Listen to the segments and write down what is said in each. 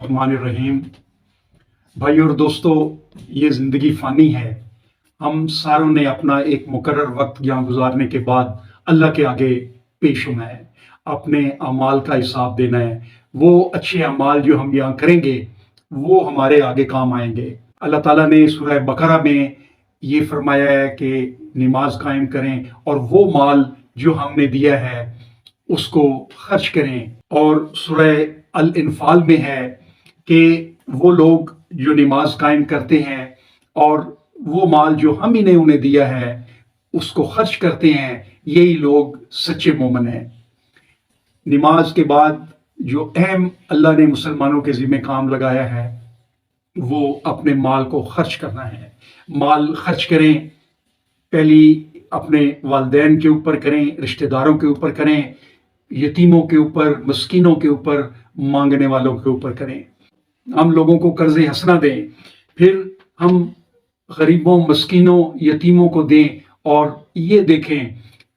الرحمن الرحیم۔ بھائی اور دوستو، یہ زندگی فانی ہے۔ ہم ساروں نے اپنا ایک مقرر وقت یہاں گزارنے کے بعد اللہ کے آگے پیش ہونا ہے، اپنے اعمال کا حساب دینا ہے۔ وہ اچھے اعمال جو ہم یہاں کریں گے وہ ہمارے آگے کام آئیں گے۔ اللہ تعالیٰ نے سورہ بقرہ میں یہ فرمایا ہے کہ نماز قائم کریں اور وہ مال جو ہم نے دیا ہے اس کو خرچ کریں، اور سورہ الانفال میں ہے کہ وہ لوگ جو نماز قائم کرتے ہیں اور وہ مال جو ہم ہی نے انہیں دیا ہے اس کو خرچ کرتے ہیں، یہی لوگ سچے مومن ہیں۔ نماز کے بعد جو اہم اللہ نے مسلمانوں کے ذمہ کام لگایا ہے وہ اپنے مال کو خرچ کرنا ہے۔ مال خرچ کریں، پہلی اپنے والدین کے اوپر کریں، رشتہ داروں کے اوپر کریں، یتیموں کے اوپر، مسکینوں کے اوپر، مانگنے والوں کے اوپر کریں۔ ہم لوگوں کو قرض حسنہ دیں، پھر ہم غریبوں، مسکینوں، یتیموں کو دیں، اور یہ دیکھیں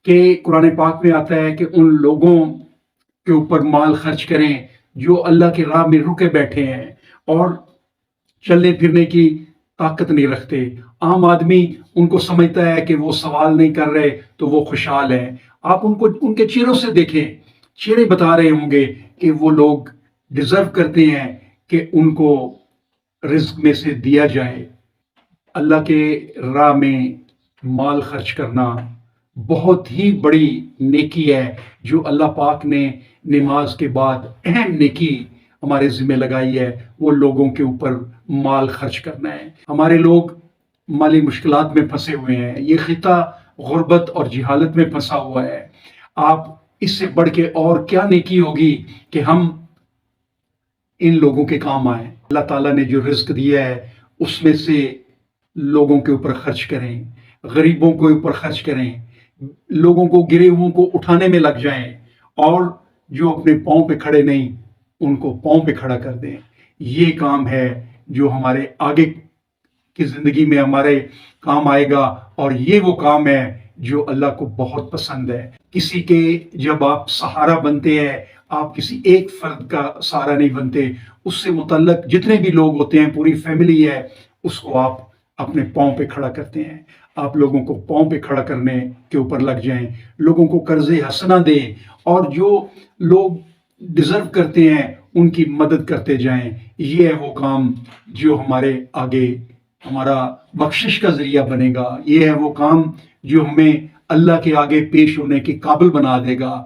کہ قرآن پاک میں آتا ہے کہ ان لوگوں کے اوپر مال خرچ کریں جو اللہ کی راہ میں رکے بیٹھے ہیں اور چلنے پھرنے کی طاقت نہیں رکھتے۔ عام آدمی ان کو سمجھتا ہے کہ وہ سوال نہیں کر رہے تو وہ خوشحال ہیں۔ آپ ان کو ان کے چہروں سے دیکھیں، چہرے بتا رہے ہوں گے کہ وہ لوگ ڈیزرو کرتے ہیں کہ ان کو رزق میں سے دیا جائے۔ اللہ کے راہ میں مال خرچ کرنا بہت ہی بڑی نیکی ہے جو اللہ پاک نے نماز کے بعد اہم نیکی ہمارے ذمہ لگائی ہے، وہ لوگوں کے اوپر مال خرچ کرنا ہے۔ ہمارے لوگ مالی مشکلات میں پھنسے ہوئے ہیں، یہ خطہ غربت اور جہالت میں پھنسا ہوا ہے۔ آپ اس سے بڑھ کے اور کیا نیکی ہوگی کہ ہم ان لوگوں کے کام آئیں۔ اللہ تعالیٰ نے جو رزق دیا ہے اس میں سے لوگوں کے اوپر خرچ کریں، غریبوں کے اوپر خرچ کریں، لوگوں کو گرے ہوئوں کو اٹھانے میں لگ جائیں، اور جو اپنے پاؤں پہ کھڑے نہیں ان کو پاؤں پہ کھڑا کر دیں۔ یہ کام ہے جو ہمارے آگے کی زندگی میں ہمارے کام آئے گا، اور یہ وہ کام ہے جو اللہ کو بہت پسند ہے۔ کسی کے جب آپ سہارا بنتے ہیں، آپ کسی ایک فرد کا سہارا نہیں بنتے، اس سے متعلق جتنے بھی لوگ ہوتے ہیں، پوری فیملی ہے، اس کو آپ اپنے پاؤں پہ کھڑا کرتے ہیں۔ آپ لوگوں کو پاؤں پہ کھڑا کرنے کے اوپر لگ جائیں، لوگوں کو قرض حسنہ دیں، اور جو لوگ ڈیزرو کرتے ہیں ان کی مدد کرتے جائیں۔ یہ ہے وہ کام جو ہمارے آگے ہمارا بخشش کا ذریعہ بنے گا۔ یہ ہے وہ کام جو ہمیں اللہ کے آگے پیش ہونے کے قابل بنا دے گا۔